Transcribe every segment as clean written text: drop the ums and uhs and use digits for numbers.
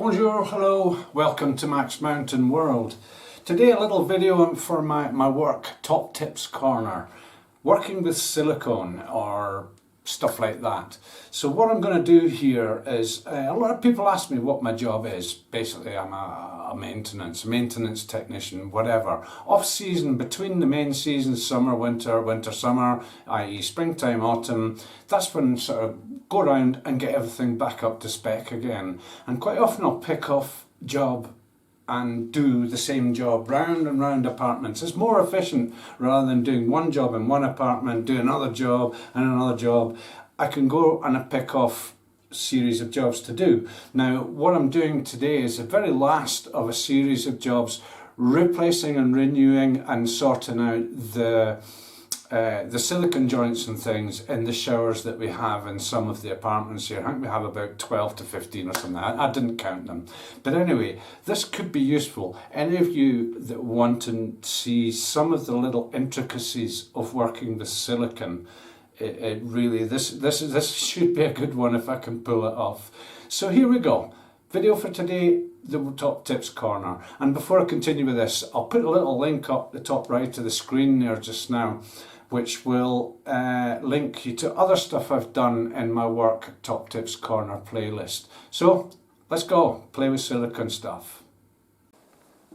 Bonjour, hello, welcome to MaxMountainWorld. Today a little video for my work, Top Tips Corner. Working with silicone or stuff like that. So what I'm going to do here is, a lot of people ask me what my job is. Basically I'm a maintenance technician, whatever. Off season, between the main seasons, summer, winter, summer, i.e. springtime, autumn, that's when sort of go around and get everything back up to spec again. And quite often I'll pick off job and do the same job round and round apartments. It's more efficient rather than doing one job in one apartment, do another job and another job. I can go and I pick off a series of jobs to do. Now what I'm doing today is the very last of a series of jobs, replacing and renewing and sorting out the silicone joints and things in the showers that we have in some of the apartments here. I think we have about 12 to 15 or something. I didn't count them. But anyway, this could be useful. Any of you that want to see some of the little intricacies of working with silicone, it really, this should be a good one if I can pull it off. So here we go. Video for today, the Top Tips Corner. And before I continue with this, I'll put a little link up the top right of the screen there just now, which will link you to other stuff I've done in my work Top Tips Corner playlist. So let's go, play with silicone stuff.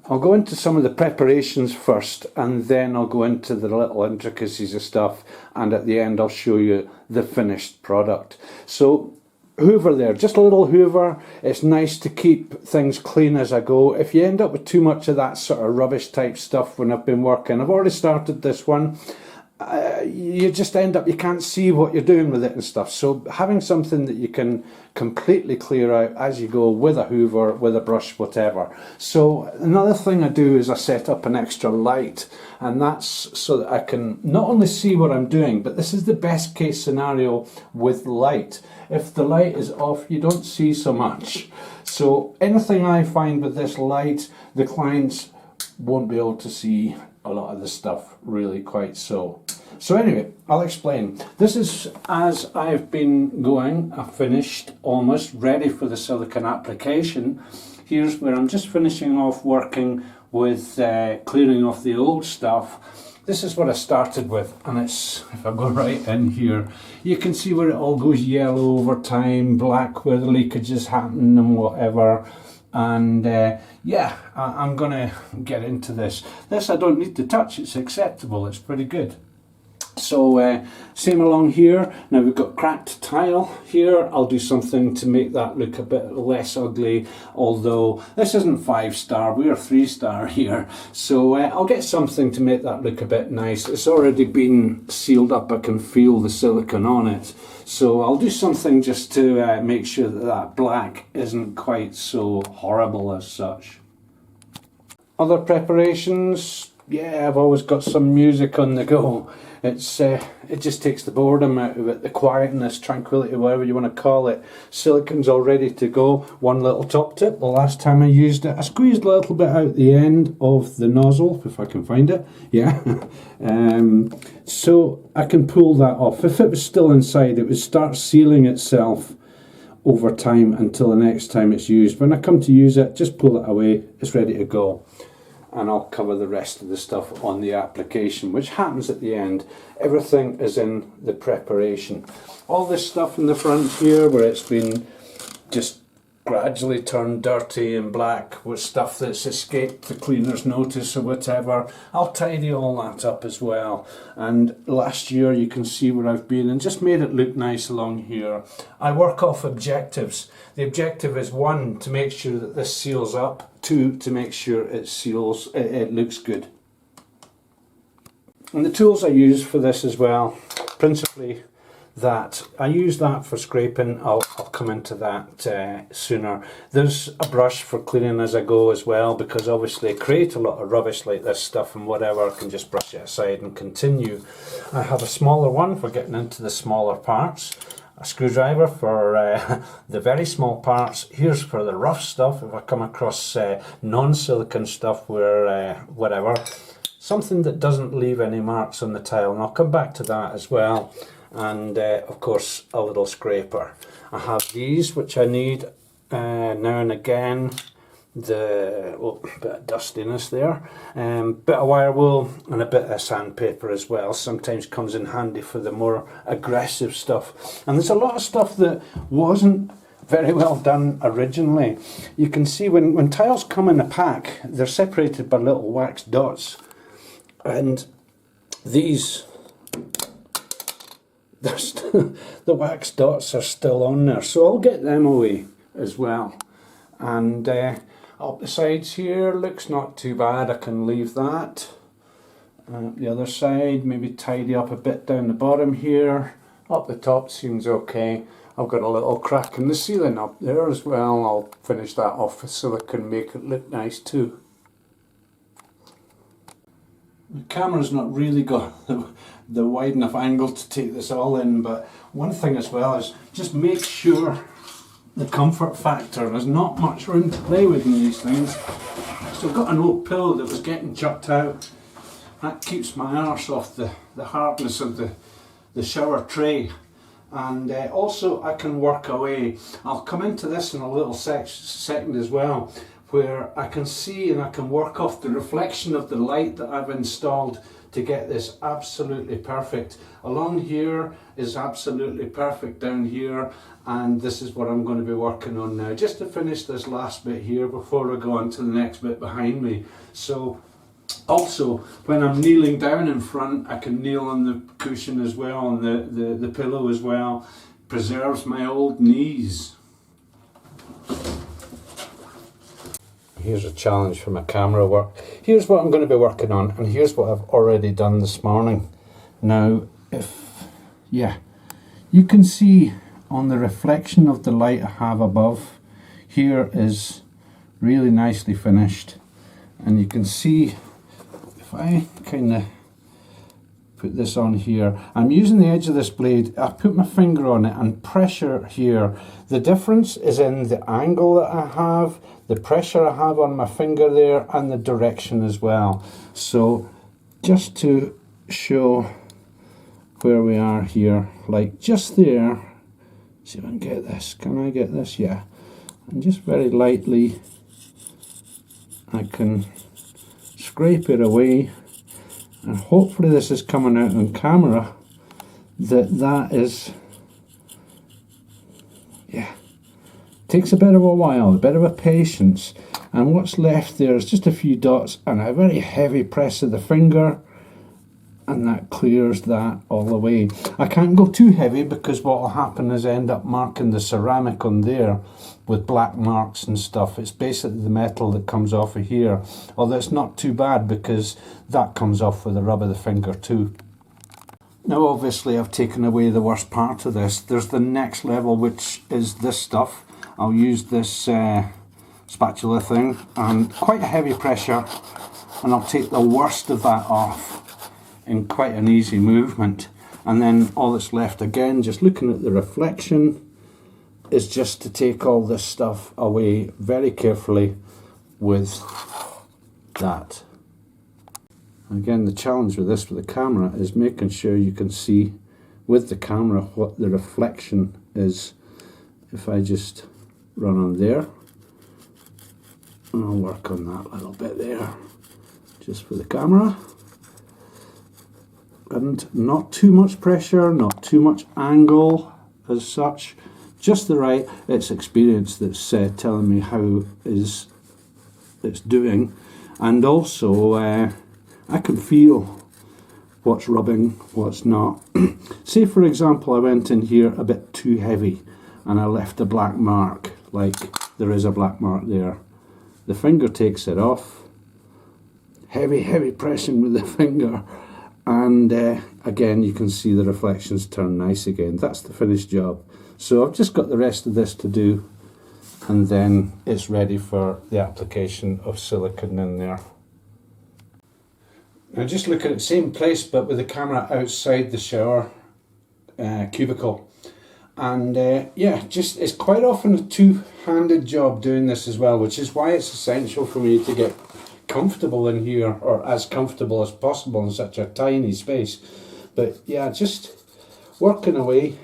I'll go into some of the preparations first and then I'll go into the little intricacies of stuff, and at the end I'll show you the finished product. So hoover there, just a little hoover. It's nice to keep things clean as I go. If you end up with too much of that sort of rubbish type stuff when I've been working, I've already started this one, you just end up, you can't see what you're doing with it and stuff. So having something that you can completely clear out as you go with a hoover, with a brush, whatever. So another thing I do is I set up an extra light, and that's so that I can not only see what I'm doing, but this is the best case scenario with light. If the light is off, you don't see so much. So anything I find with this light, the clients won't be able to see a lot of the stuff really quite so. So anyway, I'll explain. This is as I've been going. I've finished, almost ready for the silicone application. Here's where I'm just finishing off working with clearing off the old stuff. This is what I started with, and it's, if I go right in here, you can see where it all goes yellow over time, black where the leakages happen and whatever. And yeah, I'm gonna get into this. This I don't need to touch, it's acceptable, it's pretty good. So same along here. Now we've got cracked tile here. I'll do something to make that look a bit less ugly, although this isn't 5-star, we're 3-star here. So I'll get something to make that look a bit nice. It's already been sealed up, I can feel the silicone on it. So I'll do something just to make sure that that black isn't quite so horrible as such. Other preparations, yeah, I've always got some music on the go. It's it just takes the boredom out of it, the quietness, tranquility, whatever you want to call it. Silicone's all ready to go. One little top tip, the last time I used it, I squeezed a little bit out the end of the nozzle, if I can find it, yeah. So I can pull that off. If it was still inside, it would start sealing itself over time until the next time it's used. When I come to use it, just pull it away, it's ready to go. And I'll cover the rest of the stuff on the application, which happens at the end. Everything is in the preparation. All this stuff in the front here where it's been just gradually turned dirty and black with stuff that's escaped the cleaner's notice or whatever, I'll tidy all that up as well. And last year you can see where I've been and just made it look nice along here. I work off objectives. The objective is 1, to make sure that this seals up, 2, to make sure it seals, it looks good. And the tools I use for this as well, principally that I use that for scraping. I'll come into that sooner. There's a brush for cleaning as I go as well, because obviously I create a lot of rubbish like this stuff and whatever, I can just brush it aside and continue. I have a smaller one for getting into the smaller parts, a screwdriver for the very small parts. Here's for the rough stuff if I come across non-silicone stuff where whatever, something that doesn't leave any marks on the tile, and I'll come back to that as well. And of course a little scraper. I have these which I need now and again. The bit of dustiness there, bit of wire wool and a bit of sandpaper as well. Sometimes comes in handy for the more aggressive stuff. And there's a lot of stuff that wasn't very well done originally. You can see when tiles come in a pack, they're separated by little wax dots, and these the wax dots are still on there, so I'll get them away as well. And up the sides here looks not too bad. I can leave that. The other side, maybe tidy up a bit down the bottom here. Up the top seems okay. I've got a little crack in the ceiling up there as well. I'll finish that off with silicone, make it look nice too. The camera's not really got the wide enough angle to take this all in, but one thing as well is just make sure the comfort factor. There's not much room to play with in these things. So I've got an old pillow that was getting chucked out. That keeps my arse off the hardness of the shower tray. And also I can work away. I'll come into this in a little second as well, where I can see and I can work off the reflection of the light that I've installed to get this absolutely perfect. Along here is absolutely perfect down here, and this is what I'm going to be working on now, just to finish this last bit here before I go on to the next bit behind me. So also when I'm kneeling down in front, I can kneel on the cushion as well, on the pillow as well. Preserves my old knees. Here's a challenge for my camera work. Here's what I'm going to be working on, and here's what I've already done this morning. Now, you can see on the reflection of the light I have above, here is really nicely finished. And you can see, if I kind of put this on here, I'm using the edge of this blade, I put my finger on it and pressure here. The difference is in the angle that I have, the pressure I have on my finger there, and the direction as well. So just to show where we are here, like just there, see if I can get this, can I get this? Yeah. And just very lightly I can scrape it away, and hopefully this is coming out on camera, that is, yeah, takes a bit of a while, a bit of a patience, and what's left there is just a few dots and a very heavy press of the finger, and that clears that all the way. I can't go too heavy because what will happen is I end up marking the ceramic on there with black marks and stuff. It's basically the metal that comes off of here, although it's not too bad because that comes off with the rub of the finger too. Now obviously I've taken away the worst part of this. There's the next level, which is this stuff. I'll use this spatula thing and quite a heavy pressure, and I'll take the worst of that off in quite an easy movement. And then all that's left, again, just looking at the reflection, is just to take all this stuff away very carefully with that. Again, the challenge with this with the camera is making sure you can see with the camera what the reflection is. If I just run on there, and I'll work on that little bit there, just for the camera. And not too much pressure, not too much angle as such, just the right. It's experience that's telling me how it's doing, and also I can feel what's rubbing, what's not. Say for example I went in here a bit too heavy and I left a black mark, like there is a black mark there. The finger takes it off, heavy pressing with the finger, and again you can see the reflections turn nice again. That's the finished job. So I've just got the rest of this to do, and then it's ready for the application of silicone in there. Now just look at the same place but with the camera outside the shower cubicle. And yeah, just it's quite often a two-handed job doing this as well, which is why it's essential for me to get comfortable in here, or as comfortable as possible in such a tiny space. But yeah, just working away.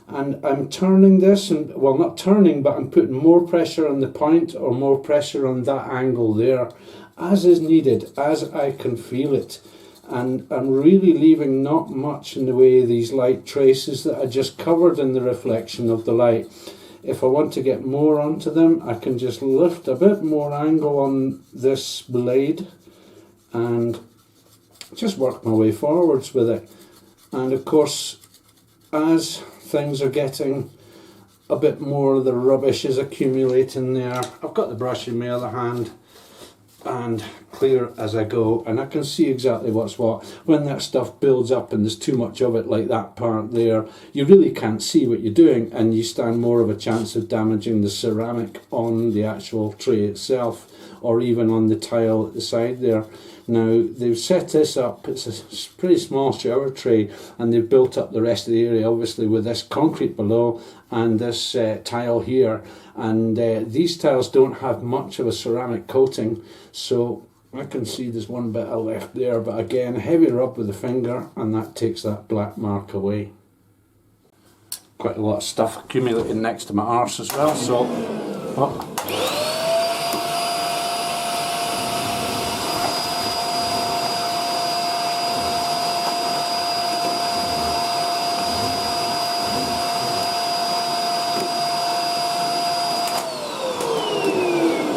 and I'm turning this, and well, not turning, but I'm putting more pressure on the point or more pressure on that angle there, as is needed, as I can feel it. And I'm really leaving not much in the way of these light traces that are just covered in the reflection of the light. If I want to get more onto them, I can just lift a bit more angle on this blade and just work my way forwards with it. And of course, as things are getting a bit more, the rubbish is accumulating there. I've got the brush in my other hand and clear as I go, and I can see exactly what's what. When that stuff builds up and there's too much of it, like that part there, you really can't see what you're doing, and you stand more of a chance of damaging the ceramic on the actual tray itself, or even on the tile at the side there. Now, they've set this up, it's a pretty small shower tray, and they've built up the rest of the area, obviously, with this concrete below and this tile here. And these tiles don't have much of a ceramic coating, so I can see there's one bit of left there, but again, heavy rub with the finger, and that takes that black mark away. Quite a lot of stuff accumulating next to my arse as well, so... Oh.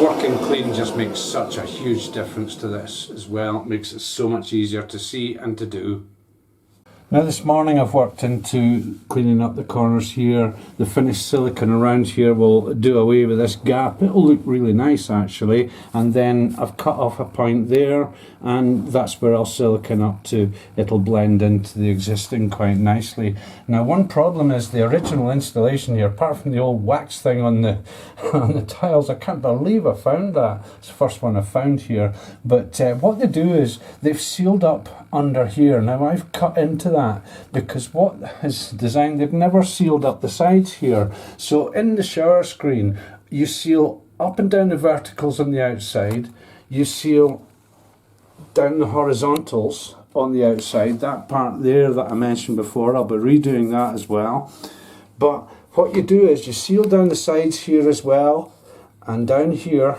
Working clean just makes such a huge difference to this as well. It makes it so much easier to see and to do. Now this morning I've worked into cleaning up the corners here. The finished silicone around here will do away with this gap. It'll look really nice actually. And then I've cut off a point there, and that's where I'll silicone up to. It'll blend into the existing quite nicely. Now one problem is the original installation here, apart from the old wax thing on the on the tiles. I can't believe I found that. It's the first one I found here. But what they do is they've sealed up under here. Now I've cut into that because what is designed, they've never sealed up the sides here. So in the shower screen, you seal up and down the verticals on the outside, you seal down the horizontals on the outside. That part there that I mentioned before, I'll be redoing that as well. But what you do is you seal down the sides here as well, and down here,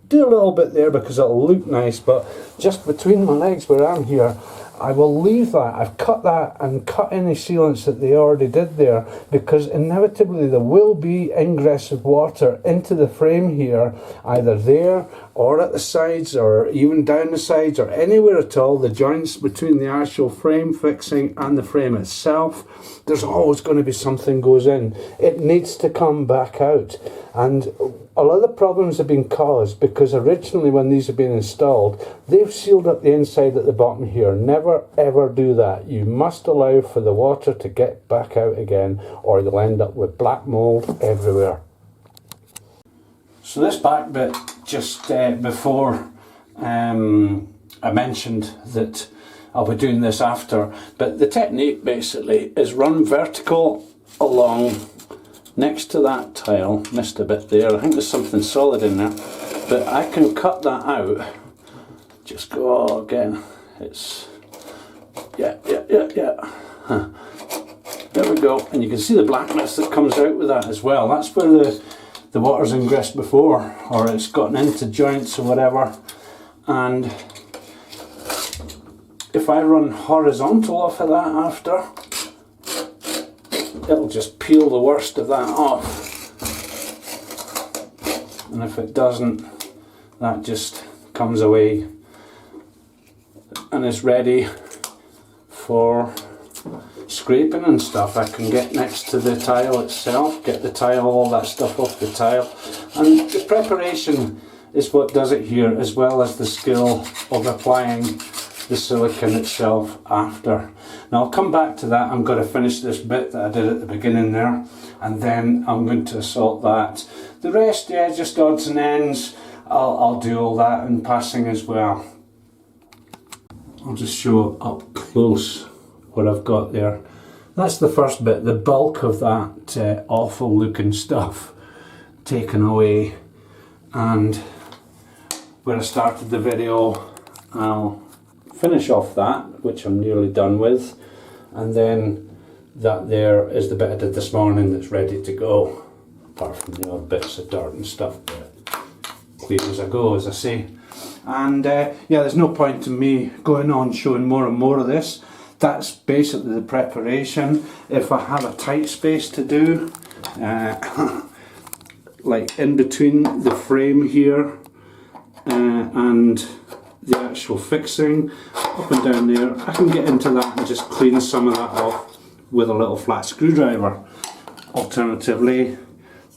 do a little bit there because it'll look nice, but just between my legs where I'm here, I will leave that. I've cut that and cut any sealants that they already did there, because inevitably there will be ingress of water into the frame here, either there or at the sides or even down the sides or anywhere at all, the joints between the actual frame fixing and the frame itself. There's always going to be something goes in. It needs to come back out. And a lot of problems have been caused because originally when these have been installed, they've sealed up the inside at the bottom here. Never ever do that. You must allow for the water to get back out again, or you'll end up with black mould everywhere. So this back bit, just before I mentioned that I'll be doing this after, but the technique basically is run vertical along next to that tile. Missed a bit there, I think there's something solid in there, but I can cut that out. Just go again, it's yeah. Huh. There we go, and you can see the blackness that comes out with that as well. That's where the water's ingressed before, or it's gotten into joints or whatever. And if I run horizontal off of that after, it'll just peel the worst of that off. And if it doesn't, that just comes away and is ready for scraping and stuff. I can get next to the tile itself, get the tile, all that stuff off the tile. And the preparation is what does it here, as well as the skill of applying the silicone itself after. Now I'll come back to that. I'm going to finish this bit that I did at the beginning there, and then I'm going to assault that. The rest, yeah, just odds and ends. I'll do all that in passing as well. I'll just show up close what I've got there. That's the first bit, the bulk of that awful looking stuff taken away. And where I started the video, I'll finish off that, which I'm nearly done with, and then that there is the bit I did this morning that's ready to go, apart from the odd bits of dirt and stuff, but clean as I go, as I say. And yeah, there's no point in me going on showing more and more of this. That's basically the preparation. If I have a tight space to do, like in between the frame here and the actual fixing, up and down there, I can get into that and just clean some of that off with a little flat screwdriver. Alternatively,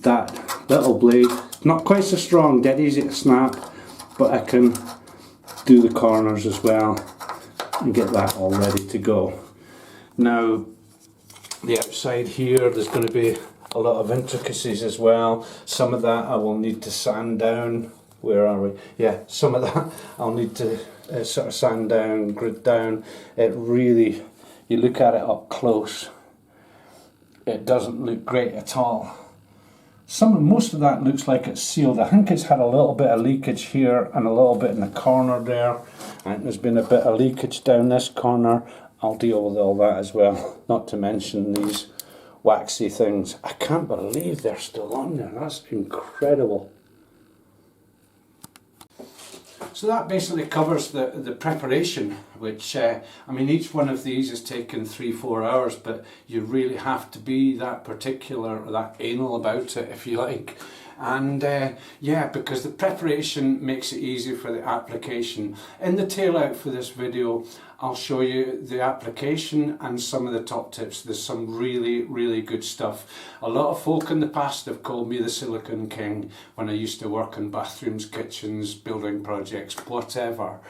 that little blade, not quite so strong, dead easy to snap, but I can do the corners as well and get that all ready to go. Now, the outside here, there's going to be a lot of intricacies as well. Some of that I will need to sand down. Where are we? Yeah, some of that I'll need to sort of sand down, grid down. It really, you look at it up close, it doesn't look great at all. Most of that looks like it's sealed. I think it's had a little bit of leakage here and a little bit in the corner there. And there's been a bit of leakage down this corner. I'll deal with all that as well. Not to mention these waxy things. I can't believe they're still on there. That's incredible. So that basically covers the preparation, which, I mean, each one of these is taken 3-4 hours, but you really have to be that particular, that anal about it, if you like. And yeah, because the preparation makes it easy for the application. In the tail out for this video, I'll show you the application and some of the top tips. There's some really good stuff. A lot of folk in the past have called me the Silicone King when I used to work in bathrooms, kitchens, building projects, whatever.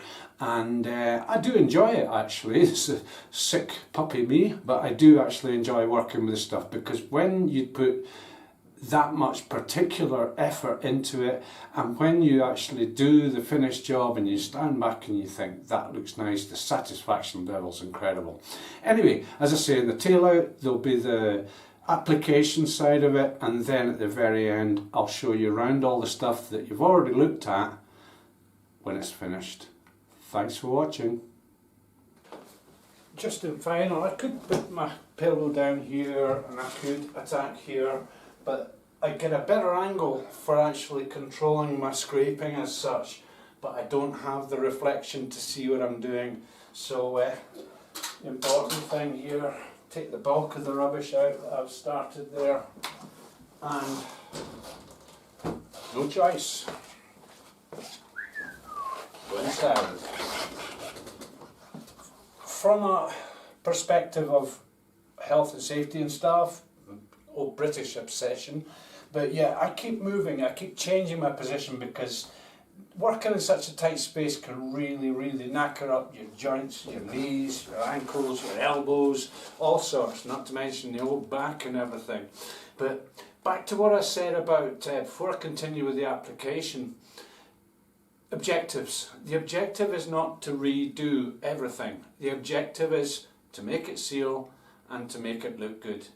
And I do enjoy it actually. It's a sick puppy me, but I do actually enjoy working with this stuff, because when you put that much particular effort into it, and when you actually do the finished job and you stand back and you think that looks nice, the satisfaction level's incredible. Anyway, as I say, in the tail out there'll be the application side of it, and then at the very end I'll show you around all the stuff that you've already looked at when it's finished. Thanks for watching. Just in final, I could put my pillow down here and I could attack here, but I get a better angle for actually controlling my scraping as such, but I don't have the reflection to see what I'm doing. So the important thing here, take the bulk of the rubbish out that I've started there, and no choice, go inside. From a perspective of health and safety and stuff, old British obsession, but yeah, I keep moving, I keep changing my position, because working in such a tight space can really knacker up your joints, your knees, your ankles, your elbows, all sorts, not to mention the old back and everything. But back to what I said about, before I continue with the application, objectives. The objective is not to redo everything. The objective is to make it seal and to make it look good.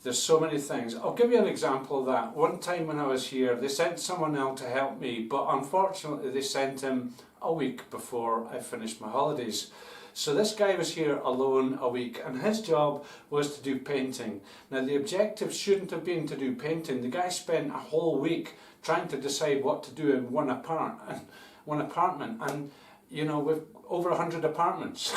There's so many things. I'll give you an example of that. One time when I was here, they sent someone else to help me, but unfortunately they sent him a week before I finished my holidays. So this guy was here alone a week, and his job was to do painting. Now the objective shouldn't have been to do painting. The guy spent a whole week trying to decide what to do in one apartment, and you know, we've over 100 apartments.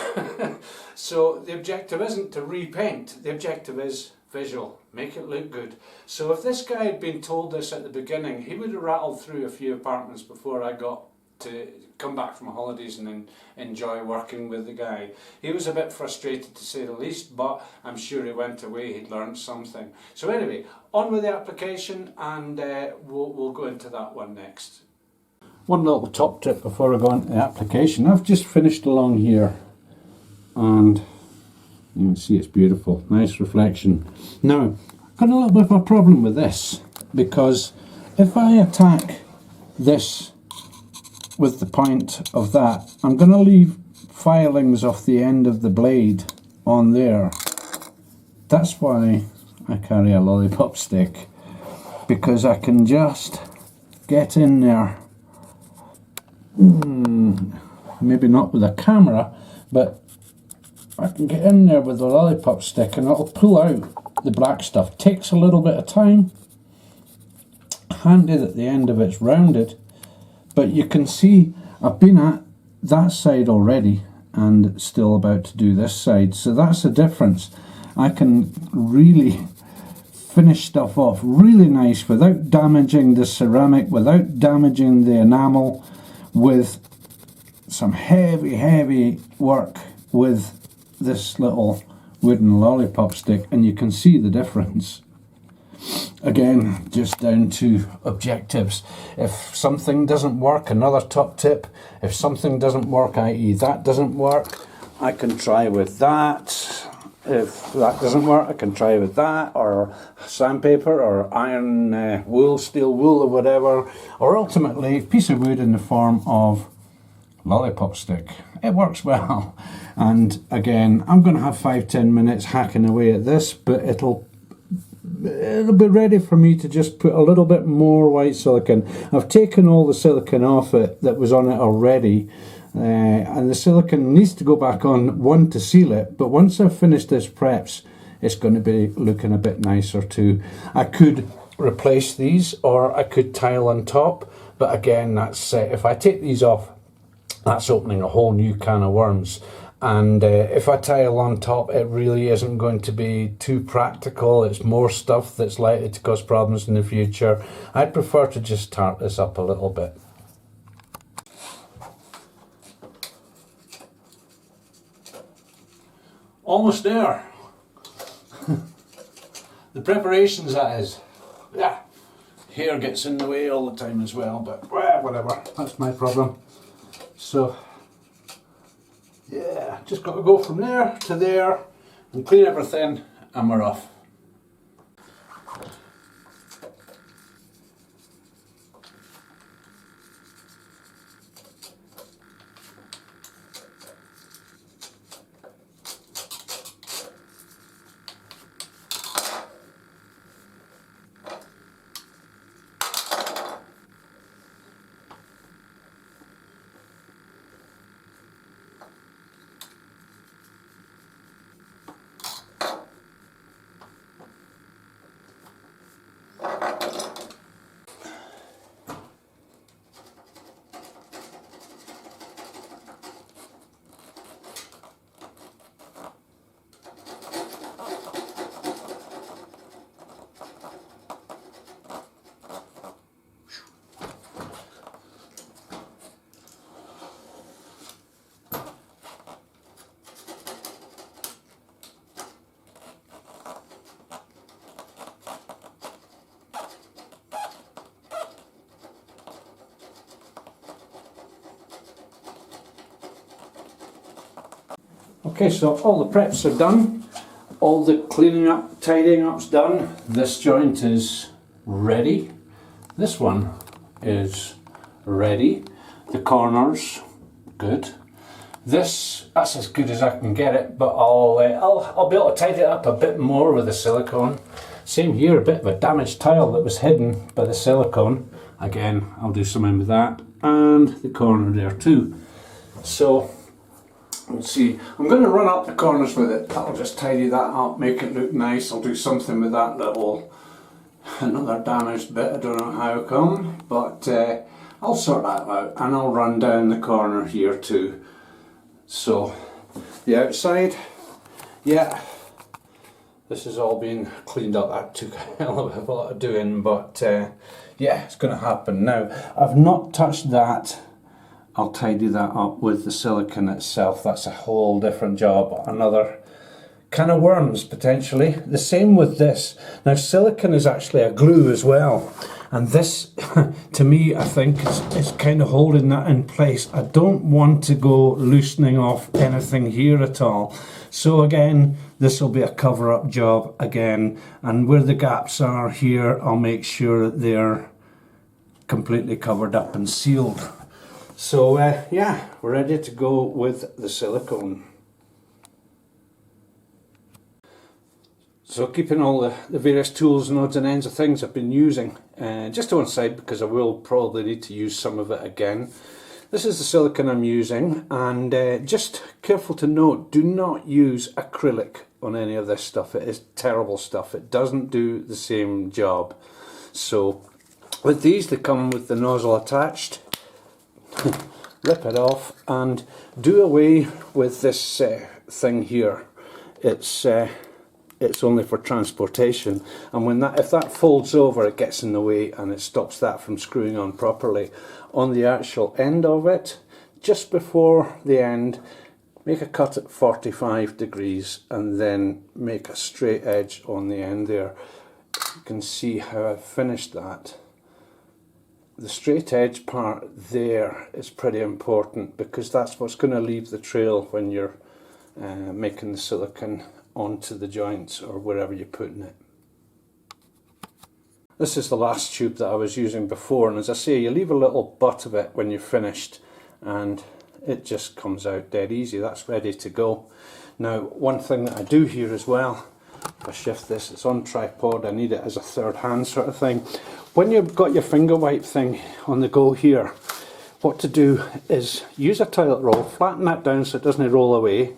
So the objective isn't to repaint, the objective is visual, make it look good. So if this guy had been told this at the beginning, he would have rattled through a few apartments before I got to come back from holidays and enjoy working with the guy. He was a bit frustrated to say the least, but I'm sure he went away, he'd learned something. So anyway, on with the application, and we'll go into that one next. One little top tip before I go into the application. I've just finished along here, and you can see it's beautiful, nice reflection. Now, I've got a little bit of a problem with this, because if I attack this with the point of that, I'm going to leave filings off the end of the blade on there. That's why I carry a lollipop stick, because I can just get in there. Maybe not with a camera, but I can get in there with the lollipop stick and it'll pull out the black stuff. Takes a little bit of time. Handy that the end of it's rounded, but you can see I've been at that side already and still about to do this side, so that's the difference. I can really finish stuff off really nice without damaging the ceramic, without damaging the enamel, with some heavy work with this little wooden lollipop stick, and you can see the difference. Again, just down to objectives. If something doesn't work, another top tip, if something doesn't work, i.e. that doesn't work, I can try with that. If that doesn't work, I can try with that, or sandpaper, or iron wool, steel wool, or whatever, or ultimately a piece of wood in the form of lollipop stick. It works well. And again, I'm going to have 5-10 minutes hacking away at this, but it'll be ready for me to just put a little bit more white silicone. I've taken all the silicone off it that was on it already, and the silicone needs to go back on, one, to seal it, but once I've finished this preps, it's going to be looking a bit nicer too. I could replace these, or I could tile on top, but again, that's if I take these off, that's opening a whole new can of worms. And if I tile on top, it really isn't going to be too practical. It's more stuff that's likely to cause problems in the future. I'd prefer to just tart this up a little bit. Almost there. The preparations, that is. Yeah, hair gets in the way all the time as well, but whatever, that's my problem. So yeah, just got to go from there to there and clean everything and we're off. Okay, so all the preps are done, all the cleaning up, tidying up's done. This joint is ready. This one is ready. The corners, good. This, that's as good as I can get it, but I'll be able to tidy it up a bit more with the silicone. Same here, a bit of a damaged tile that was hidden by the silicone. Again, I'll do something with that, and the corner there too. So let's see, I'm going to run up the corners with it. That'll just tidy that up, make it look nice. I'll do something with that little, another damaged bit, I don't know how come, but I'll sort that out, and I'll run down the corner here too. So the outside, yeah, this has all been cleaned up. That took a hell of a lot of doing, but yeah, it's going to happen now. I've not touched that. I'll tidy that up with the silicone itself. That's a whole different job. Another can of worms potentially. The same with this. Now silicone is actually a glue as well, and this to me I think is kind of holding that in place. I don't want to go loosening off anything here at all. So again, this will be a cover-up job again, and where the gaps are here, I'll make sure that they're completely covered up and sealed. So yeah, we're ready to go with the silicone. So keeping all the various tools and odds and ends of things I've been using just to one side, because I will probably need to use some of it again. This is the silicone I'm using, and just careful to note, do not use acrylic on any of this stuff. It is terrible stuff. It doesn't do the same job. So with these, they come with the nozzle attached. Rip it off and do away with this thing here. It's only for transportation, and when if that folds over, it gets in the way and it stops that from screwing on properly. On the actual end of it, just before the end, make a cut at 45 degrees and then make a straight edge on the end there. You can see how I've finished that. The straight edge part there is pretty important because that's what's going to leave the trail when you're making the silicone onto the joints or wherever you're putting it. This is the last tube that I was using before, and as I say, you leave a little butt of it when you're finished and it just comes out dead easy. That's ready to go. Now, one thing that I do here as well, if I shift this, it's on tripod, I need it as a third hand sort of thing. When you've got your finger wipe thing on the go here, what to do is use a toilet roll, flatten that down so it doesn't roll away,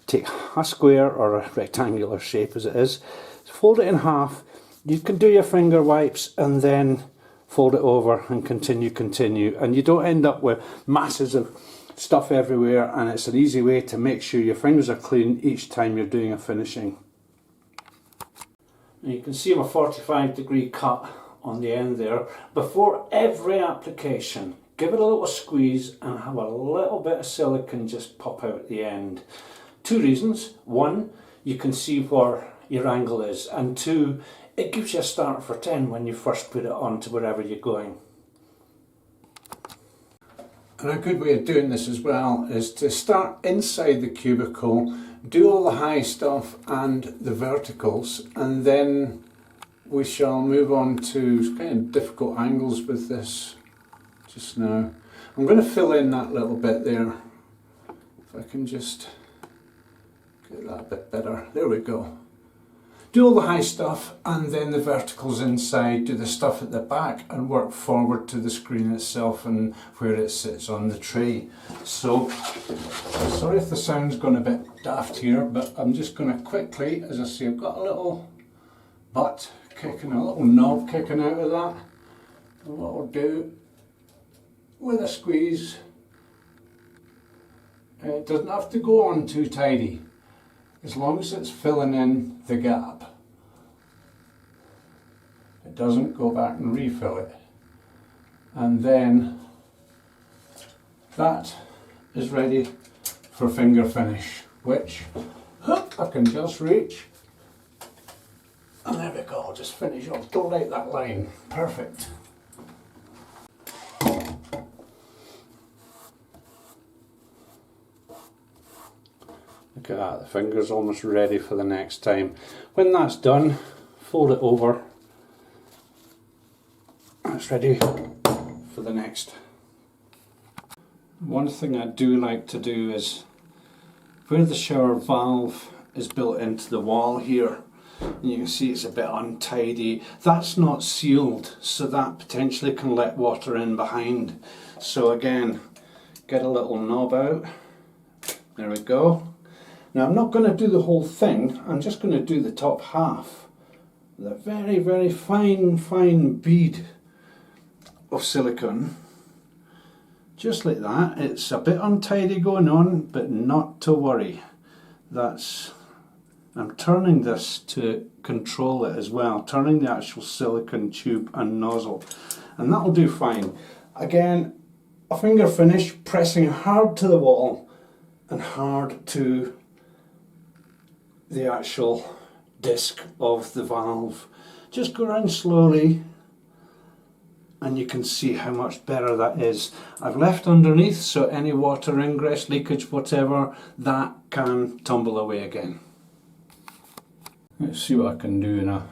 take a square or a rectangular shape as it is, fold it in half. You can do your finger wipes and then fold it over and continue, and you don't end up with masses of stuff everywhere, and it's an easy way to make sure your fingers are clean each time you're doing a finishing. And you can see my 45-degree cut on the end there. Before every application, give it a little squeeze and have a little bit of silicone just pop out at the end. Two reasons: one, you can see where your angle is, and two, it gives you a start for 10 when you first put it on to wherever you're going. And a good way of doing this as well is to start inside the cubicle, do all the high stuff and the verticals, and then we shall move on to kind of difficult angles with this just now. I'm going to fill in that little bit there. If I can just get that a bit better. There we go. Do all the high stuff and then the verticals inside, do the stuff at the back and work forward to the screen itself and where it sits on the tray. So, sorry if the sound's gone a bit daft here, but I'm just going to quickly, as I say, I've got a little butt kicking, a little knob kicking out of that. And what I'll do with a squeeze, it doesn't have to go on too tidy, as long as it's filling in the gap. It doesn't go back and refill it. And then that is ready for finger finish, which I can just reach. And there we go, I'll just finish off. Don't like that line. Perfect. Look at that, the finger's almost ready for the next time. When that's done, fold it over. It's ready for the next. One thing I do like to do is, where the shower valve is built into the wall here, and you can see it's a bit untidy, that's not sealed, so that potentially can let water in behind. So again, get a little knob out. There we go. Now I'm not going to do the whole thing, I'm just going to do the top half. The very, very fine bead of silicone. Just like that. It's a bit untidy going on, but not to worry. I'm turning this to control it as well, turning the actual silicone tube and nozzle, and that'll do fine. Again, a finger finish, pressing hard to the wall and hard to the actual disc of the valve. Just go around slowly and you can see how much better that is. I've left underneath, so any water ingress, leakage, whatever, that can tumble away again. Let's see what I can do in a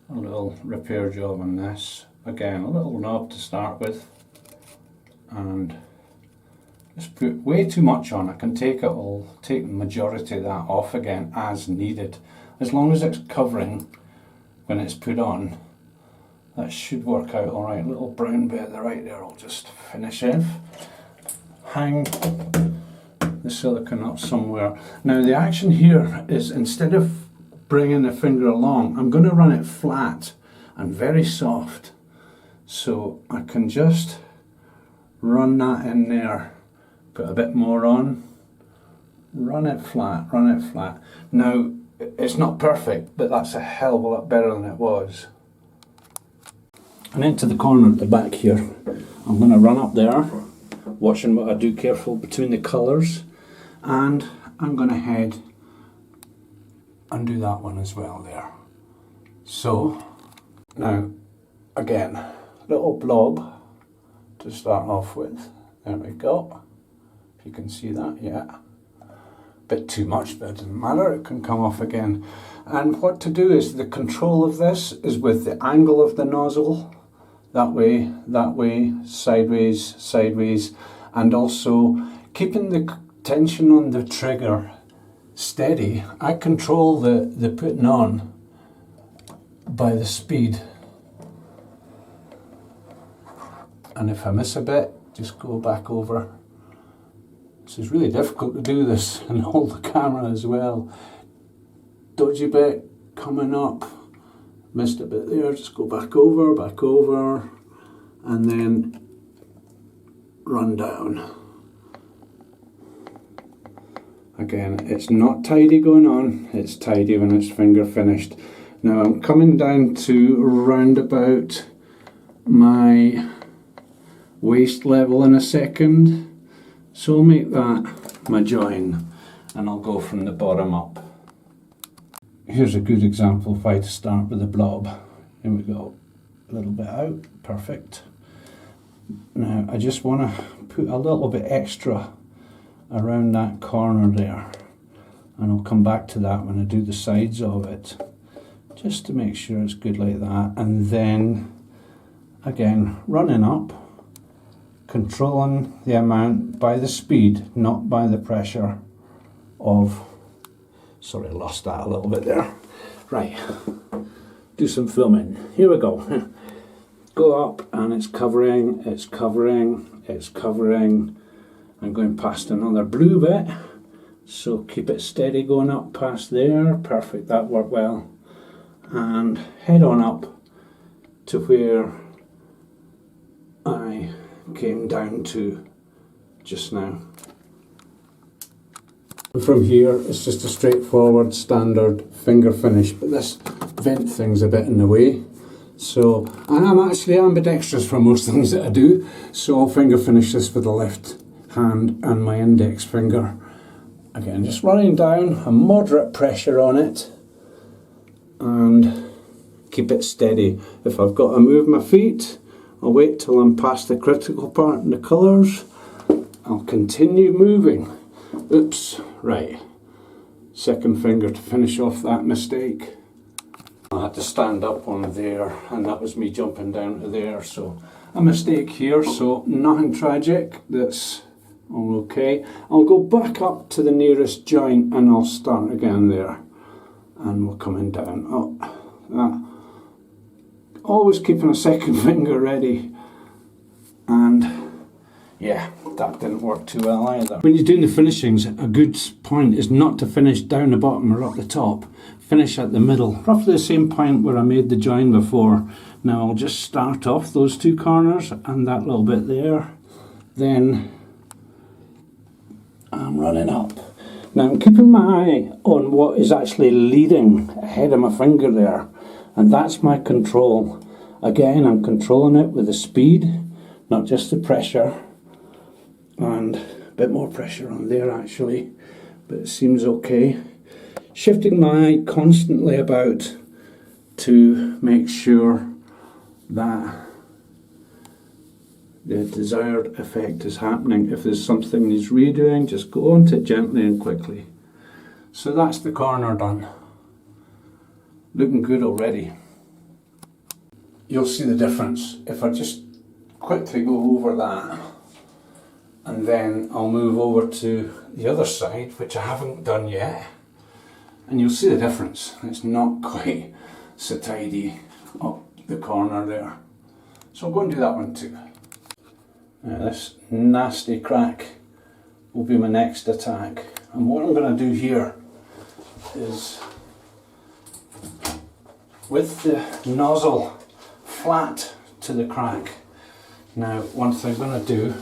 little repair job on this. Again, a little knob to start with, and just put way too much on. I can take the majority of that off again as needed. As long as it's covering when it's put on, that should work out alright. Little brown bit at the right there, I'll just finish in. hang the silicone up somewhere. Now the action here is, instead of bringing the finger along, I'm going to run it flat and very soft. So I can just run that in there, put a bit more on, run it flat, run it flat. Now it's not perfect, but that's a hell of a lot better than it was. And into the corner at the back here, I'm going to run up there, watching what I do, careful between the colours, and I'm going to head and do that one as well there. So now again, little blob to start off with. There we go. If you can see that, yeah. Bit too much, but it doesn't matter, it can come off again. And what to do is, the control of this is with the angle of the nozzle, that way, sideways, sideways, and also keeping the tension on the trigger steady. I control the putting on by the speed, and if I miss a bit, just go back over. So it's really difficult to do this and hold the camera as well. Dodgy bit coming up, missed a bit there, just go back over, and then run down. Again, it's not tidy going on, it's tidy when it's finger finished. Now I'm coming down to round about my waist level in a second. So I'll make that my join, and I'll go from the bottom up. Here's a good example if I start with a blob. Here we go, a little bit out, perfect. Now I just want to put a little bit extra around that corner there, and I'll come back to that when I do the sides of it, just to make sure it's good like that. And then again, running up, controlling the amount by the speed, not by the pressure of, sorry, I lost that a little bit there. Right, do some filming. Here we go. Go up and it's covering, it's covering, it's covering. I'm going past another blue bit, so keep it steady going up past there. Perfect, that worked well. And head on up to where I came down to just now. From here it's just a straightforward standard finger finish, but this vent thing's a bit in the way, so I'm actually ambidextrous for most things that I do, so I'll finger finish this with the left hand and my index finger. Again, just running down, a moderate pressure on it, and keep it steady. If I've got to move my feet, I'll wait till I'm past the critical part in the colours. I'll continue moving. Oops, right. Second finger to finish off that mistake. I had to stand up on there, and that was me jumping down to there. So a mistake here, so nothing tragic. That's all okay. I'll go back up to the nearest joint and I'll start again there. And we're coming down. Oh, always keeping a second finger ready, and yeah, that didn't work too well either. When you're doing the finishings, a good point is not to finish down the bottom or up the top. Finish at the middle, roughly the same point where I made the join before. Now I'll just start off those two corners and that little bit there, then I'm running up. Now I'm keeping my eye on what is actually leading ahead of my finger there, and that's my control. Again, I'm controlling it with the speed, not just the pressure, and a bit more pressure on there actually, but it seems okay. Shifting my eye constantly about to make sure that the desired effect is happening. If there's something needs redoing, just go on to it gently and quickly. So that's the corner done. Looking good already. You'll see the difference if I just quickly go over that, and then I'll move over to the other side, which I haven't done yet, and you'll see the difference. It's not quite so tidy up the corner there. So I'll go and do that one too. Now this nasty crack will be my next attack. And what I'm going to do here is, with the nozzle flat to the crack. Now, one thing I'm going to do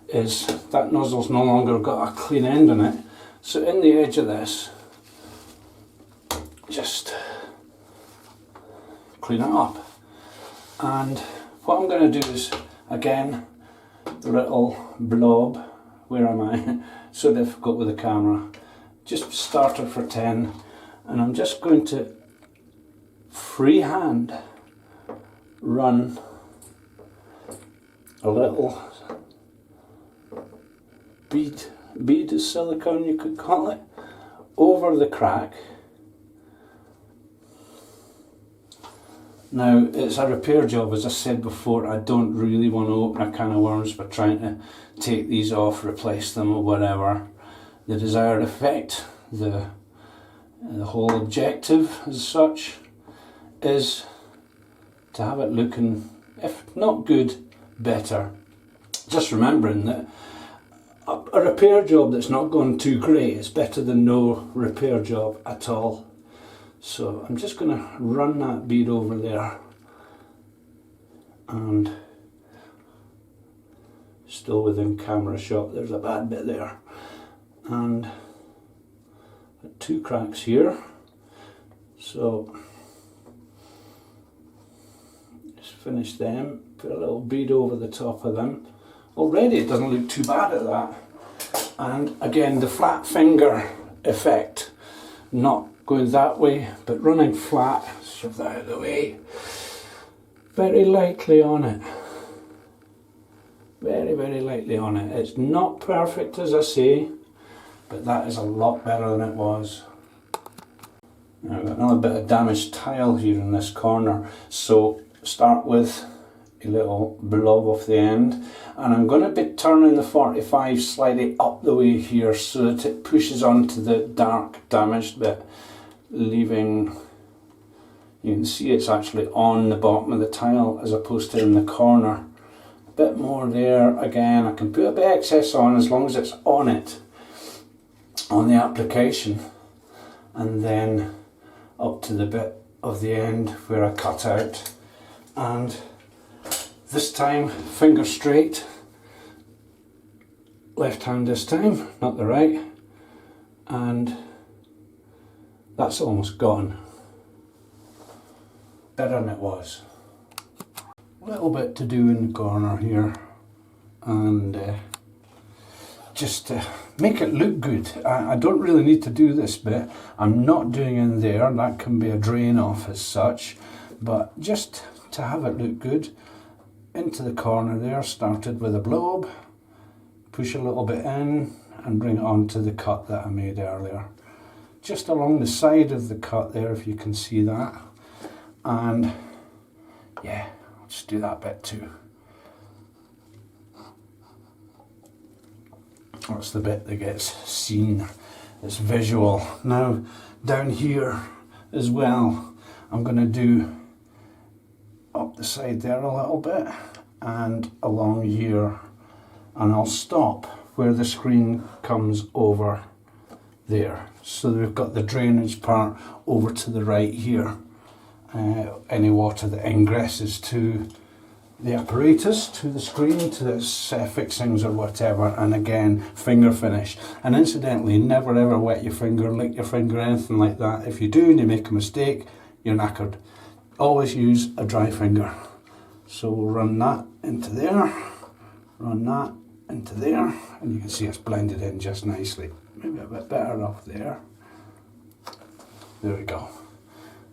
is, that nozzle's no longer got a clean end on it, so in the edge of this, just clean it up. And what I'm going to do is, again, the little blob, where am I? So difficult with the camera. Just started for 10, and I'm just going to freehand run a little bead of silicone, you could call it, over the crack. Now, it's a repair job, as I said before. I don't really want to open a can of worms by trying to take these off, replace them or whatever. The desired effect, the whole objective as such, is to have it looking, if not good, better. Just remembering that a repair job that's not going too great is better than no repair job at all. So I'm just going to run that bead over there, and still within camera shot, there's a bad bit there, and 2 cracks here, so just finish them, put a little bead over the top of them. Already it doesn't look too bad at that. And again, the flat finger effect, not going that way, but running flat, shove that out of the way, very lightly on it, very, very lightly on it. It's not perfect, as I say, but that is a lot better than it was. Now I've got another bit of damaged tile here in this corner, so start with a little blob off the end, and I'm going to be turning the 45 slightly up the way here so that it pushes onto the dark damaged bit, leaving, you can see it's actually on the bottom of the tile as opposed to in the corner. A bit more there. Again, I can put a bit of excess on as long as it's on it, on the application, and then up to the bit of the end where I cut out. And this time, finger straight, left hand this time, not the right, and that's almost gone. Better than it was. A little bit to do in the corner here, and just to make it look good. I don't really need to do this bit. I'm not doing in there, that can be a drain off as such, but just to have it look good. Into the corner there, started with a blob, push a little bit in and bring it onto the cut that I made earlier. Just along the side of the cut there, if you can see that. And yeah, I'll just do that bit too. That's the bit that gets seen, it's visual. Now down here as well, I'm going to do up the side there a little bit and along here, and I'll stop where the screen comes over there. So we've got the drainage part over to the right here. Any water that ingresses to the apparatus, to the screen, to the fixings or whatever, and again, finger finish. And incidentally, never ever wet your finger, lick your finger, anything like that. If you do and you make a mistake, you're knackered. Always use a dry finger. So we'll run that into there, run that into there, and you can see it's blended in just nicely. Maybe a bit better off there. There we go.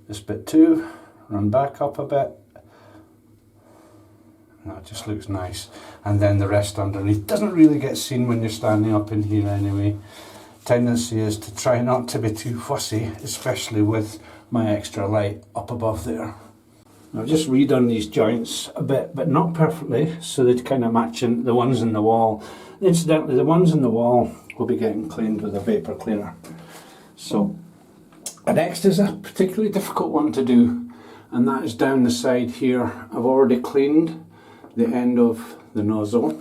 This bit too, run back up a bit. That just looks nice. And then the rest underneath doesn't really get seen when you're standing up in here anyway. Tendency is to try not to be too fussy, especially with my extra light up above there. I've just redone these joints a bit, but not perfectly, so they kind of match in the ones in the wall. Incidentally, the ones in the wall will be getting cleaned with a vapour cleaner. So, the next is a particularly difficult one to do, and that is down the side here. I've already cleaned the end of the nozzle,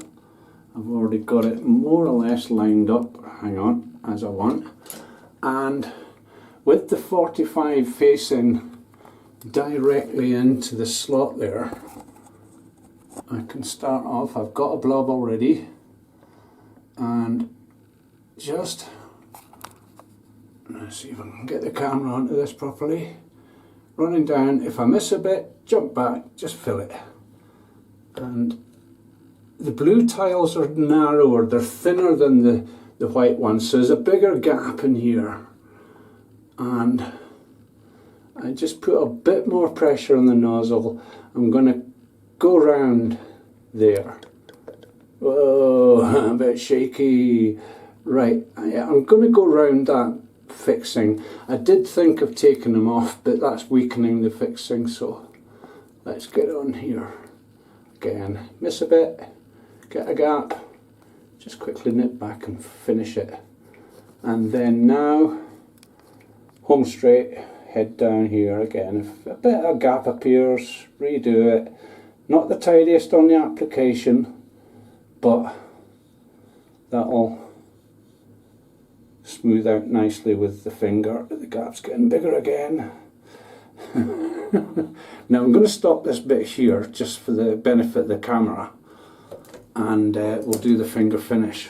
I've already got it more or less lined up, hang on, as I want. And with the 45 facing directly into the slot there, I can start off. I've got a blob already, and just, let's see if I can get the camera onto this properly. Running down, if I miss a bit, jump back, just fill it. And the blue tiles are narrower, they're thinner than the white ones, so there's a bigger gap in here. And I just put a bit more pressure on the nozzle. I'm going to go round there. Whoa, a bit shaky. Right, I'm going to go round that fixing. I did think of taking them off, but that's weakening the fixing, so let's get on here. Again, miss a bit, get a gap, just quickly nip back and finish it. And then now, home straight, head down here again. If a bit of a gap appears, redo it. Not the tidiest on the application, but that'll smooth out nicely with the finger. The gap's getting bigger again. Now I'm going to stop this bit here just for the benefit of the camera, and we'll do the finger finish.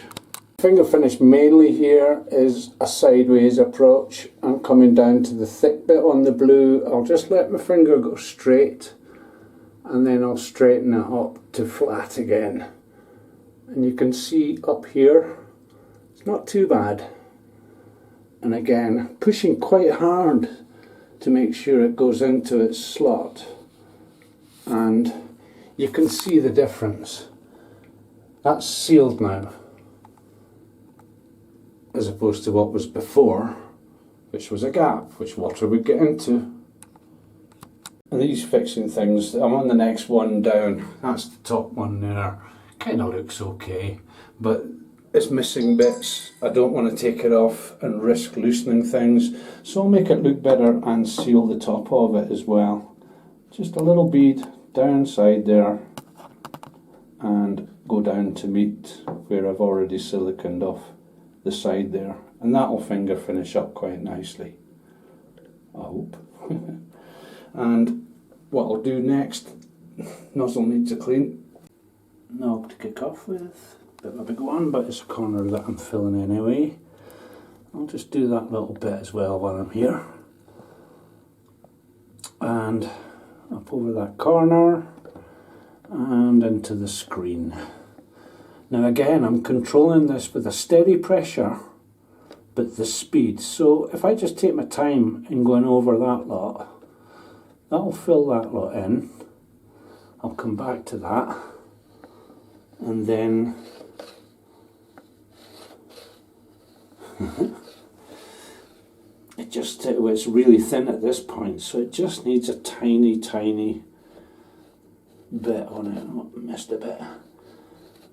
Finger finish mainly here is a sideways approach. I'm coming down to the thick bit on the blue. I'll just let my finger go straight, and then I'll straighten it up to flat again. And you can see up here, it's not too bad. And again, pushing quite hard to make sure it goes into its slot. And you can see the difference. That's sealed now, as opposed to what was before, which was a gap, which water would get into. And these fixing things, I'm on the next one down. That's the top one there. Kind of looks okay, but it's missing bits. I don't want to take it off and risk loosening things, so I'll make it look better and seal the top of it as well. Just a little bead down side there, and go down to meet where I've already siliconed off the side there, and that'll finger finish up quite nicely, I hope. And what I'll do next, nozzle needs a clean. Knob to kick off with. Bit of a big one, but it's a corner that I'm filling anyway. I'll just do that little bit as well while I'm here. And up over that corner and into the screen. Now again, I'm controlling this with a steady pressure, but the speed. So if I just take my time in going over that lot, that'll fill that lot in. I'll come back to that. And then it's really thin at this point, so it just needs a tiny bit on it. Oh, missed a bit.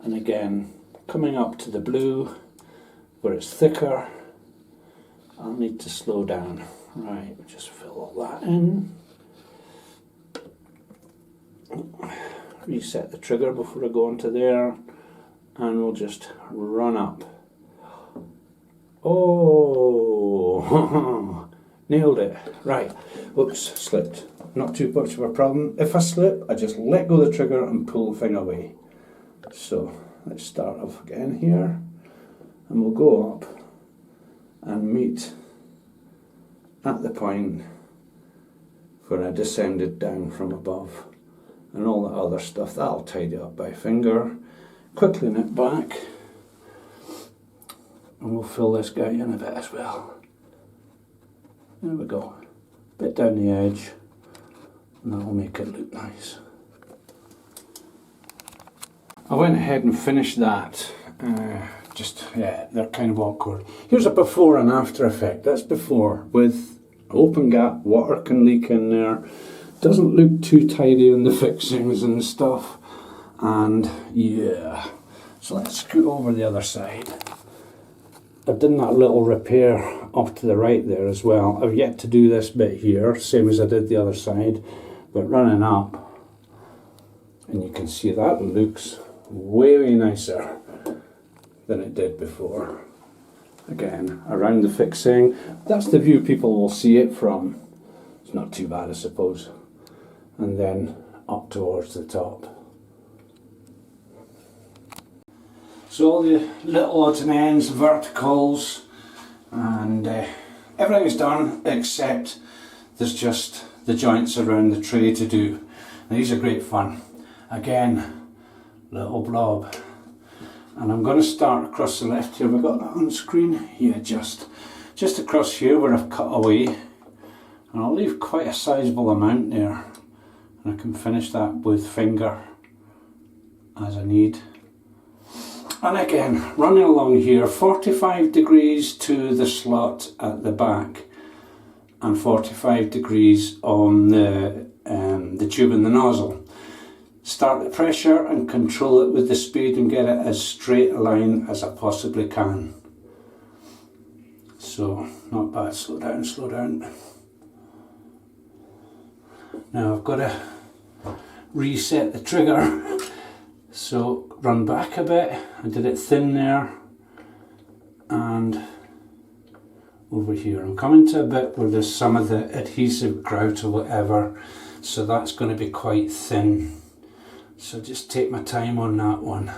And again, coming up to the blue where it's thicker, I'll need to slow down. Right, just fill all that in. Reset the trigger before I go into there, and we'll just run up. Oh, nailed it. Right, oops, slipped. Not too much of a problem. If I slip, I just let go of the trigger and pull the thing away. So let's start off again here, and we'll go up and meet at the point where I descended down from above. And all the other stuff, that'll tidy up by finger. Quickly nip back, and we'll fill this guy in a bit as well. There we go. Bit down the edge, and that'll make it look nice. I went ahead and finished that. Yeah, they're kind of awkward. Here's a before and after effect. That's before, with open gap, water can leak in there. Doesn't look too tidy on the fixings and stuff, and yeah, so let's scoot over the other side. I've done that little repair off to the right there as well. I've yet to do this bit here, same as I did the other side, but running up, and you can see that looks way nicer. than it did before. Again, around the fixing. That's the view people will see it from. It's not too bad, I suppose. And then up towards the top. So all the little odds and ends, verticals, and everything is done except there's just the joints around the tray to do. And these are great fun. Again, little blob. And I'm going to start across the left here. Have I got that on screen? Yeah, just across here where I've cut away. And I'll leave quite a sizable amount there. And I can finish that with finger as I need. And again, running along here, 45 degrees to the slot at the back and 45 degrees on the tube and the nozzle. Start the pressure and control it with the speed and get it as straight a line as I possibly can. So, not bad. Slow down, slow down. Now I've got to reset the trigger. So run back a bit. I did it thin there and over here. I'm coming to a bit where there's some of the adhesive grout or whatever, so that's going to be quite thin. So just take my time on that one.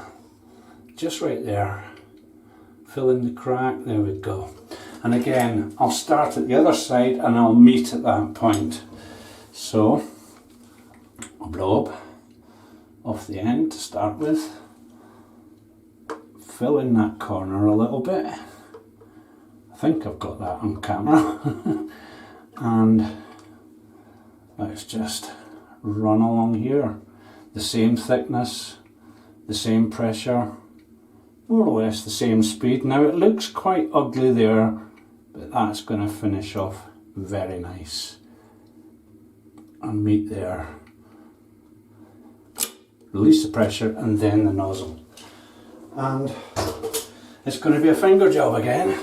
Just right there. Fill in the crack, there we go. And again, I'll start at the other side and I'll meet at that point. So, a blob off the end to start with. Fill in that corner a little bit. I think I've got that on camera. And let's just run along here. The same thickness, the same pressure, more or less the same speed. Now it looks quite ugly there, but that's going to finish off very nice. And meet there. Release the pressure and then the nozzle. And it's going to be a finger job again.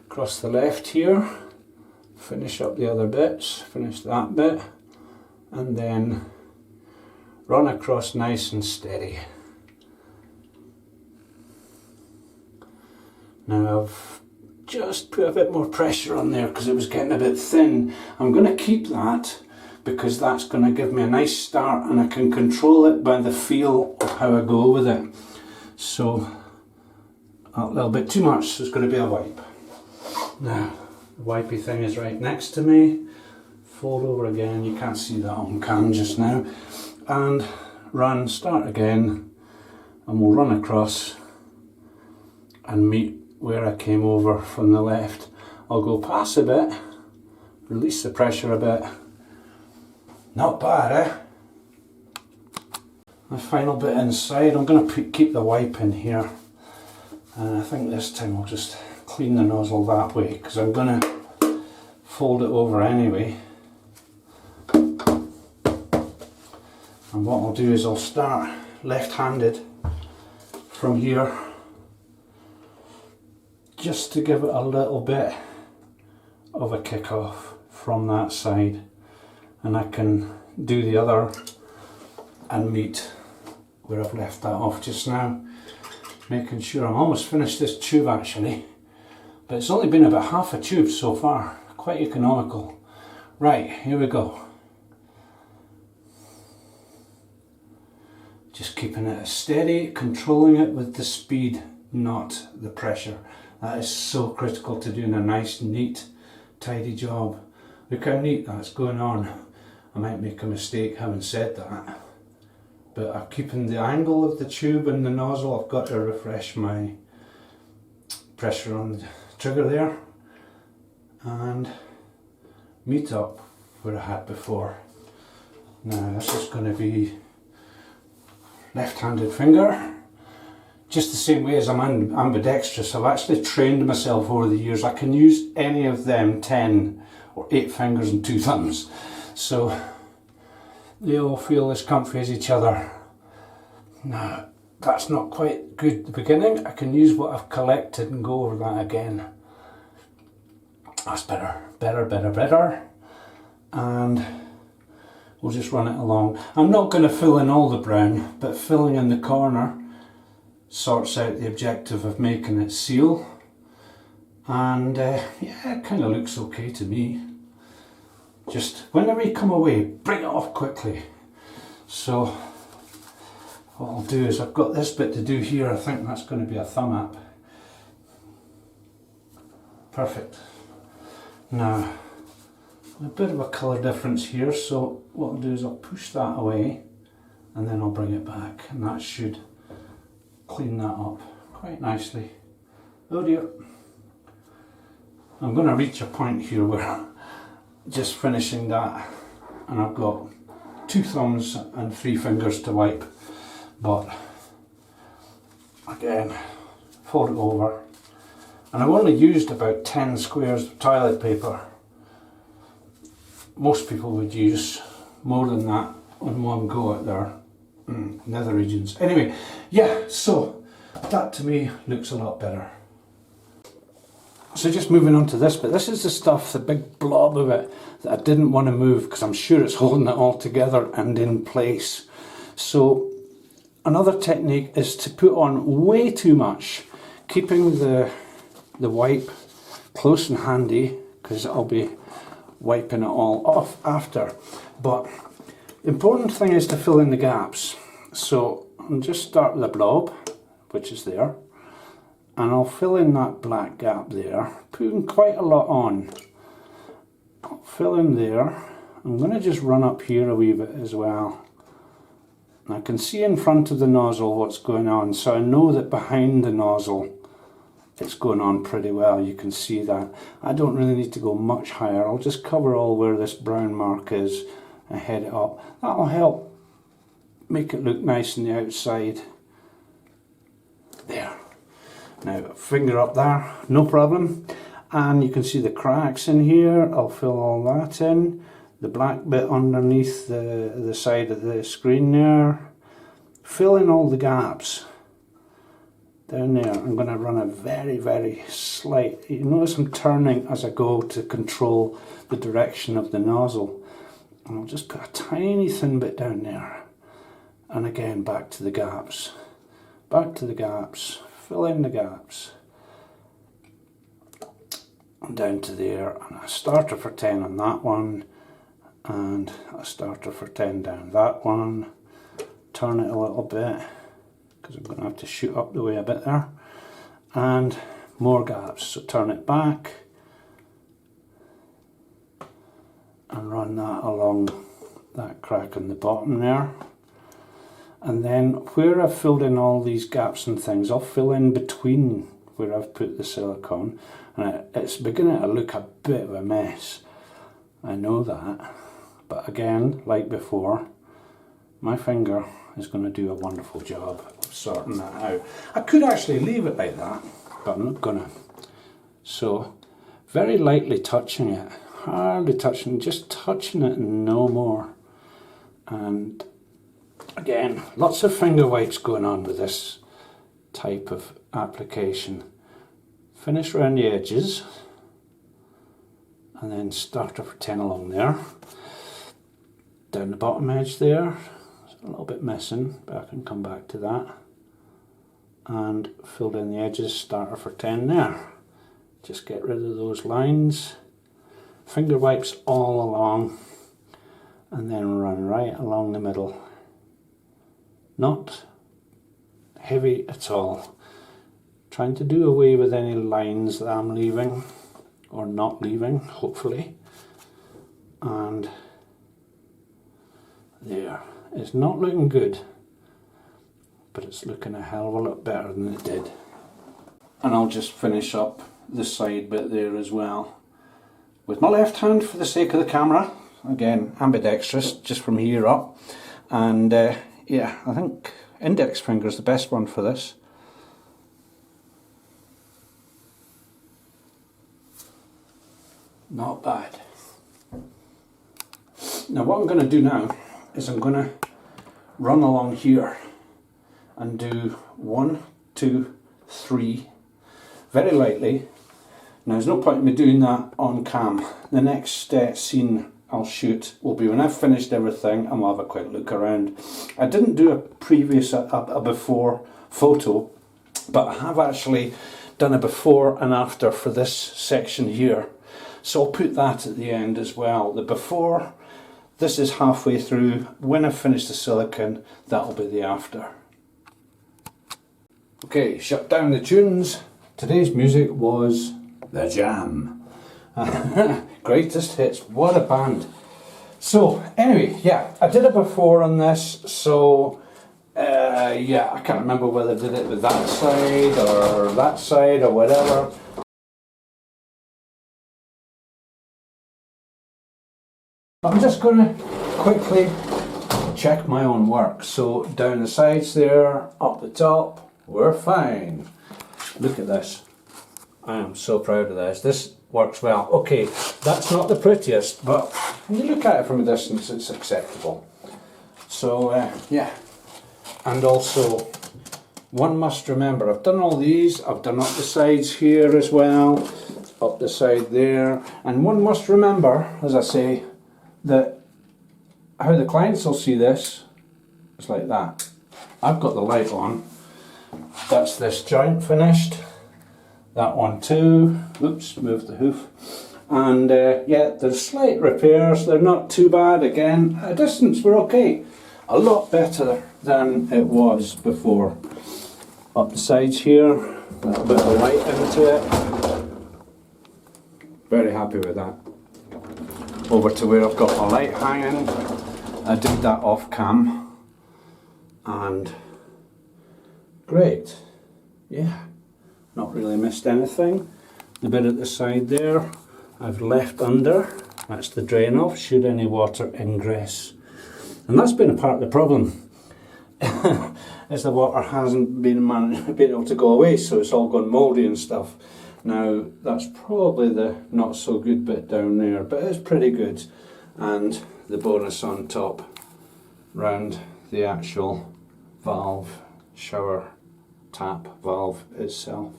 Across the left here, finish up the other bits, finish that bit, and then run across nice and steady. Now I've just put a bit more pressure on there because it was getting a bit thin. I'm going to keep that because that's going to give me a nice start and I can control it by the feel of how I go with it. So a little bit too much, so it's going to be a wipe. Now the wipey thing is right next to me. Fold over again, you can't see that on cam just now. And run, start again, and we'll run across and meet where I came over from the left. I'll go past a bit, release the pressure a bit. Not bad, eh? The final bit inside, I'm going to keep the wipe in here, and I think this time I'll just clean the nozzle that way because I'm going to fold it over anyway. And what I'll do is I'll start left-handed from here just to give it a little bit of a kick off from that side, and I can do the other and meet where I've left that off just now, making sure I'm almost finished this tube actually, but it's only been about half a tube so far, quite economical. Right, here we go. Just keeping it steady, controlling it with the speed, not the pressure. That is so critical to doing a nice, neat, tidy job. Look how neat that's going on. I might make a mistake having said that, but I'm keeping the angle of the tube and the nozzle. I've got to refresh my pressure on the trigger there and meet up where I had before. Now this is going to be left-handed finger, just the same way as I'm ambidextrous. I've actually trained myself over the years. I can use any of them 10 or 8 fingers and 2 thumbs, so they all feel as comfy as each other. Now that's not quite good at the beginning. I can use what I've collected and go over that again. That's better, better. And we'll just run it along. I'm not going to fill in all the brown, but filling in the corner sorts out the objective of making it seal, and yeah, it kind of looks okay to me. Just whenever you come away, bring it off quickly. So what I'll do is, I've got this bit to do here. I think that's going to be a thumb up. Perfect. Now, a bit of a colour difference here, so what I'll do is I'll push that away and then I'll bring it back, and that should clean that up quite nicely. Oh dear. I'm going to reach a point here where just finishing that, and I've got 2 thumbs and 3 fingers to wipe, but again, fold it over. And I've only used about 10 squares of toilet paper. Most people would use more than that on one go at their nether regions. Anyway, yeah, so that to me looks a lot better. So just moving on to this, but this is the stuff, the big blob of it, that I didn't want to move because I'm sure it's holding it all together and in place. So another technique is to put on way too much, keeping the wipe close and handy, because I'll be wiping it all off after. But the important thing is to fill in the gaps. So I'll just start with the blob, which is there, and I'll fill in that black gap there, putting quite a lot on. I'll fill in there. I'm going to just run up here a wee bit as well. And I can see in front of the nozzle what's going on, so I know that behind the nozzle it's going on pretty well. You can see that. I don't really need to go much higher. I'll just cover all where this brown mark is and head it up. That'll help make it look nice on the outside. There. Now, finger up there, no problem. And you can see the cracks in here. I'll fill all that in. The black bit underneath the side of the screen there. Fill in all the gaps. Down there, I'm going to run a very, very slight, you notice I'm turning as I go to control the direction of the nozzle. And I'll just put a tiny thin bit down there. And again, back to the gaps. Back to the gaps. Fill in the gaps. And down to there. And a starter for 10 on that one. And a starter for 10 down that one. Turn it a little bit, because I'm going to have to shoot up the way a bit there, and more gaps, so turn it back and run that along that crack in the bottom there, and then where I've filled in all these gaps and things, I'll fill in between where I've put the silicone, and it's beginning to look a bit of a mess, I know that, but again, like before, my finger is going to do a wonderful job of sorting that out. I could actually leave it like that, but I'm not gonna. So, very lightly touching it, hardly touching, just touching it and no more. And again, lots of finger wipes going on with this type of application. Finish around the edges, and then starter for 10 along there. Down the bottom edge there. A little bit missing, but I can come back to that. And filled in the edges, starter for 10 there. Just get rid of those lines. Finger wipes all along, and then run right along the middle. Not heavy at all. Trying to do away with any lines that I'm leaving, or not leaving, hopefully. And there. It's not looking good, but it's looking a hell of a lot better than it did. And I'll just finish up the side bit there as well with my left hand for the sake of the camera. Again, ambidextrous, just from here up. And yeah, I think index finger is the best one for this. Not bad. Now what I'm going to do now is I'm going to run along here and do 1, 2, 3 very lightly. Now there's no point in me doing that on cam. The next scene I'll shoot will be when I've finished everything and we'll have a quick look around. I didn't do a previous, a before photo but I have actually done a before and after for this section here. So I'll put that at the end as well. The before, this is halfway through. When I finish the silicone, that'll be the after. Okay, shut down the tunes. Today's music was The Jam. Greatest hits, what a band. So anyway, yeah, I did a before on this, so yeah, I can't remember whether I did it with that side or whatever. I'm just going to quickly check my own work. So down the sides there, up the top, we're fine. Look at this. I am so proud of this. This works well. Okay, that's not the prettiest, but when you look at it from a distance, it's acceptable. So yeah, and also one must remember, I've done all these, I've done up the sides here as well, up the side there, and one must remember, as I say, that how the clients will see this is like that. I've got the light on, that's this joint finished, that one too, oops, moved the hoof, and yeah, there's slight repairs, they're not too bad. Again, at a distance we're okay, a lot better than it was before. Up the sides here, a little bit of light into it, very happy with that. Over to where I've got my light hanging, I did that off cam, and great, yeah, not really missed anything. The bit at the side there I've left under, that's the drain off should any water ingress, and that's been a part of the problem is the water hasn't been able to go away, so it's all gone mouldy and stuff. Now that's probably the not so good bit down there, but it's pretty good, and the bonus on top round the actual valve, shower tap valve itself.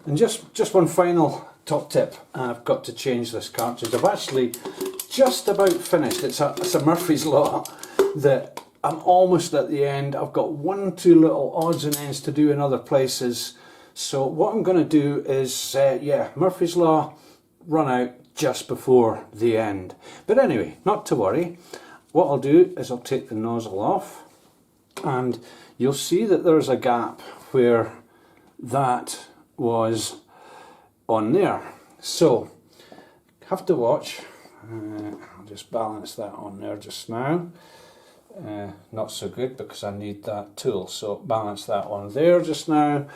And just one final top tip, I've got to change this cartridge. I've actually just about finished. It's a Murphy's Law that I'm almost at the end. I've got 1-2 little odds and ends to do in other places. So what I'm going to do is, yeah, Murphy's Law, run out just before the end. But anyway, not to worry. What I'll do is I'll take the nozzle off, and you'll see that there's a gap where that was on there. So, have to watch. I'll just balance that on there just now. Not so good because I need that tool. So balance that on there just now.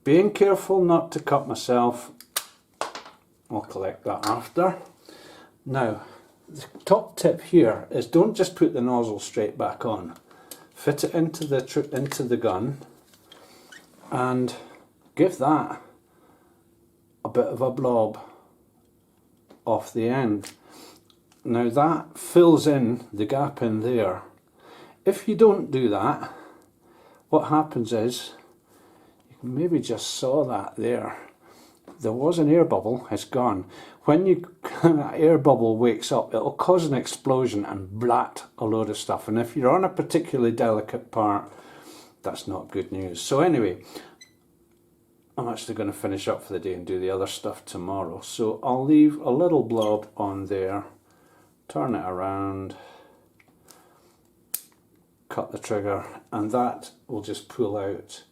Being careful not to cut myself. I'll collect that after. Now, the top tip here is don't just put the nozzle straight back on. Fit it into the gun and give that a bit of a blob off the end. Now that fills in the gap in there. If you don't do that, what happens is, you can maybe just saw that there. There was an air bubble, it's gone. When that air bubble wakes up, it'll cause an explosion and blat a load of stuff. And if you're on a particularly delicate part, that's not good news. So anyway, I'm actually going to finish up for the day and do the other stuff tomorrow. So I'll leave a little blob on there, turn it around, cut the trigger, and that will just pull out.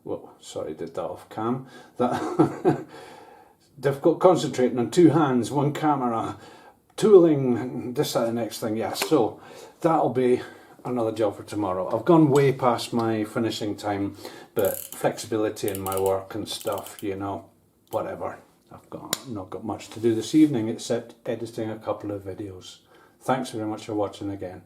Whoa, sorry, did that off cam. That difficult concentrating on two hands, one camera, tooling, this, that, and the next thing. Yeah, so that'll be another job for tomorrow. I've gone way past my finishing time, but flexibility in my work and stuff, you know, whatever. I've not got much to do this evening except editing a couple of videos. Thanks very much for watching again.